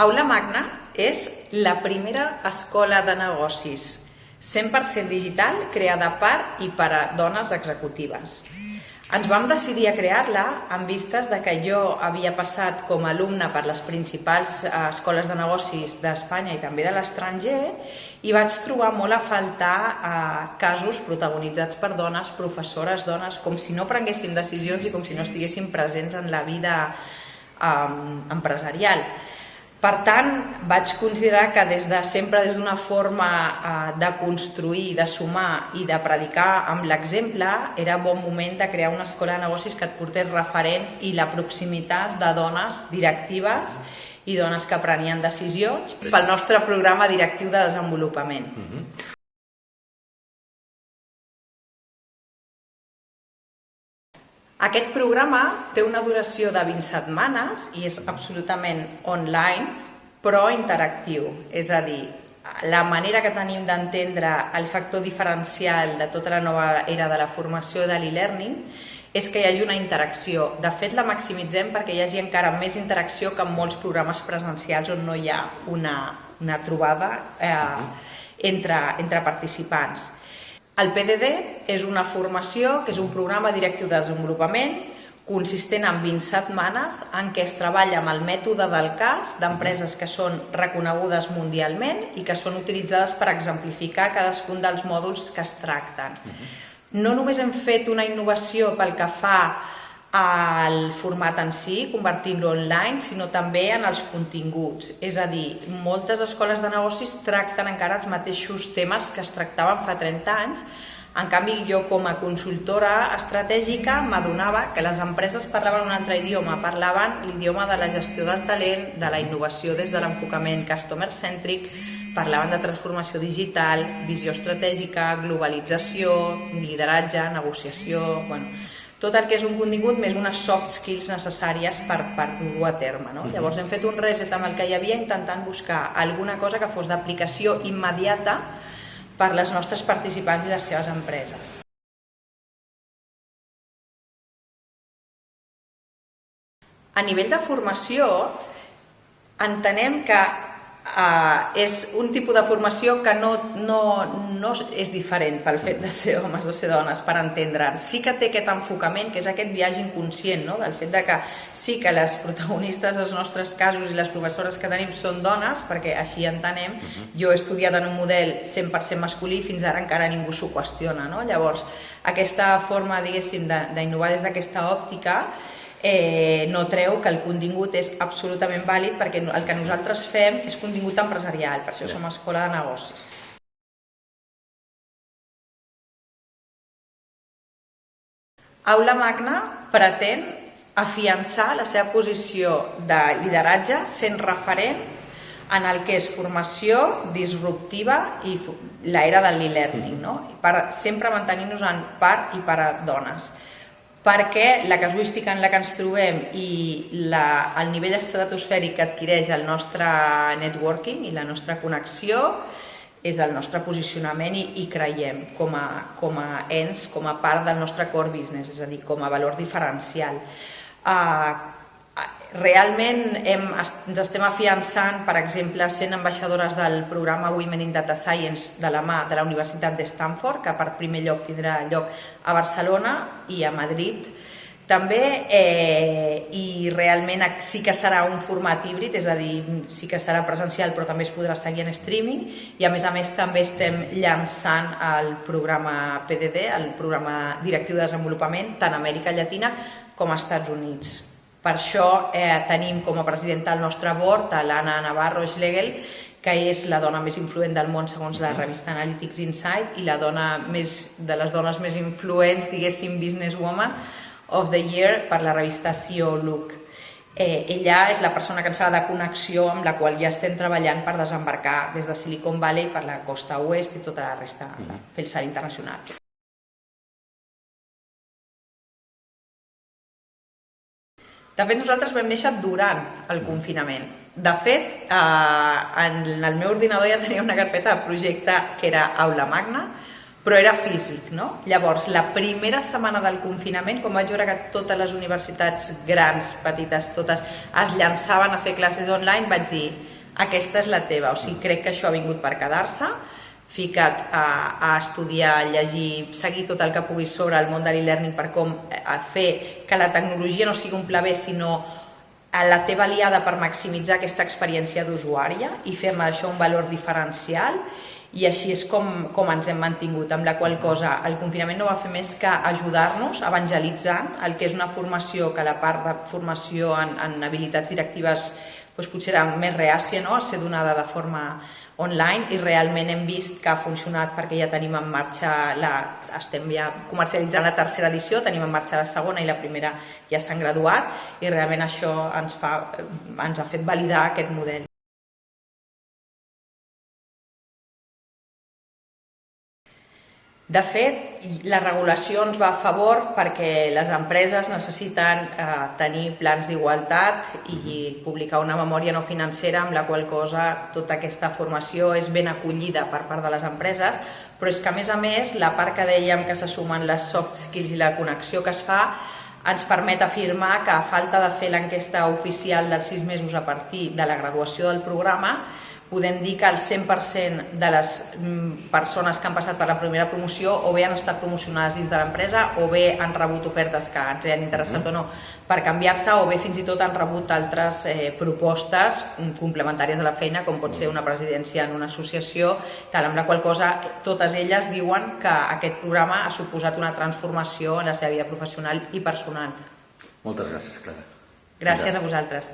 Aula Magna és la primera escola de negocis 100% digital creada per i per a dones executives. Ens vam decidir a crear-la en vistes de que jo havia passat com a alumne per les principals escoles de negocis d'Espanya i també de l'estranger i vaig trobar molt a faltar casos protagonitzats per dones, professores dones, com si no prenguéssim decisions i com si no estiguéssim presents en la vida empresarial. Per tant, vaig considerar que des de sempre, des d'una forma de construir, de sumar i de predicar amb l'exemple, era bon moment de crear una escola de negocis que et portés referents i la proximitat de dones directives i dones que prenien decisions pel nostre programa directiu de desenvolupament. Aquest programa té una duració de 20 setmanes i és absolutament online, però interactiu. És a dir, la manera que tenim d'entendre el factor diferencial de tota la nova era de la formació de l'e-learning és que hi hagi una interacció. De fet, la maximitzem perquè hi hagi encara més interacció que en molts programes presencials on no hi ha una trobada entre participants. El PDD és una formació que és un programa directiu de desenvolupament consistent en 20 setmanes en què es treballa amb el mètode del cas d'empreses que són reconegudes mundialment i que són utilitzades per exemplificar cadascun dels mòduls que es tracten. No només hem fet una innovació pel que fa al format en si, convertint-lo online, sinó també en els continguts. És a dir, moltes escoles de negocis tracten encara els mateixos temes que es tractaven fa 30 anys. En canvi, jo com a consultora estratègica m'adonava que les empreses parlaven un altre idioma, parlaven l'idioma de la gestió del talent, de la innovació des de l'enfocament customer-centric, parlaven de transformació digital, visió estratègica, globalització, lideratge, negociació, tot el que és un contingut més unes soft skills necessàries per dur a terme. Llavors hem fet un reset amb el que hi havia intentant buscar alguna cosa que fos d'aplicació immediata per les nostres participants i les seves empreses. A nivell de formació, entenem que és un tipus de formació que no és diferent pel fet de ser homes o ser dones, per entendre'n. Sí que té aquest enfocament, que és aquest viatge inconscient, del fet de que sí que les protagonistes dels nostres casos i les professores que tenim són dones, perquè així entenem. Jo he estudiat en un model 100% masculí i fins ara encara ningú s'ho qüestiona. Llavors, aquesta forma, diguéssim, d'innovar des d'aquesta òptica no treu que el contingut és absolutament vàlid perquè el que nosaltres fem és contingut empresarial, per això som escola de negocis. Aula Magna pretén afiançar la seva posició de lideratge sent referent en el que és formació disruptiva i l'era de l'e-learning, sempre mantenint-nos en per i per a dones. Perquè la casuística en la que ens trobem i el nivell estratosfèric que adquireix el nostre networking i la nostra connexió és el nostre posicionament i creiem com a ens, com a part del nostre core business, és a dir, com a valor diferencial. Realment ens estem afiançant, per exemple, sent ambaixadores del programa Women in Data Science de la mà de la Universitat de Stanford, que per primer lloc tindrà lloc a Barcelona i a Madrid també, i realment sí que serà un format híbrid, és a dir, sí que serà presencial però també es podrà seguir en streaming i a més també estem llançant el programa PDD, el programa directiu de desenvolupament, tant a Amèrica Llatina com als Estats Units. Per això tenim com a presidenta del nostre board a l'Anna Navarro Schlegel, que és la dona més influent del món segons la revista Analytics Insight i de les dones més influents, diguéssim, businesswoman of the year per la revista CEO Look. Ella és la persona que ens farà de connexió amb la qual ja estem treballant per desembarcar des de Silicon Valley per la costa oest i tota la resta, fer el salt internacional. De fet, nosaltres vam néixer durant el confinament. De fet, en el meu ordinador ja tenia una carpeta de projecte que era Aula Magna, però era físic, no? Llavors, la primera setmana del confinament, quan vaig veure que totes les universitats grans, petites, totes, es llançaven a fer classes online, vaig dir, aquesta és la teva, o sigui, crec que això ha vingut per quedar-se, fica't a estudiar, a llegir, seguir tot el que puguis sobre el món de l'e-learning per com fer que la tecnologia no sigui un pla B, sinó la teva aliada per maximitzar aquesta experiència d'usuària i fer-ne d'això un valor diferencial. I així és com ens hem mantingut, amb la qual cosa el confinament no va fer més que ajudar-nos evangelitzant el que és una formació que la part de formació en habilitats directives potser era més reàcia a ser donada de forma online, i realment hem vist que ha funcionat perquè ja tenim en marxa, estem ja comercialitzant la tercera edició, tenim en marxa la segona i la primera ja s'han graduat, i realment això ens ha fet validar aquest model. De fet, la regulació ens va a favor perquè les empreses necessiten tenir plans d'igualtat i publicar una memòria no financera, amb la qual cosa tota aquesta formació és ben acollida per part de les empreses, però és que a més la part que dèiem que se sumen les soft skills i la connexió que es fa ens permet afirmar que a falta de fer l'enquesta oficial dels 6 mesos a partir de la graduació del programa, podem dir que el 100% de les persones que han passat per la primera promoció o bé han estat promocionades dins de l'empresa o bé han rebut ofertes que ens han interessat o no per canviar-se, o bé fins i tot han rebut altres propostes complementàries de la feina, com pot ser una presidència en una associació, amb la qual cosa totes elles diuen que aquest programa ha suposat una transformació en la seva vida professional i personal. Moltes gràcies, Clara. Gràcies a vosaltres.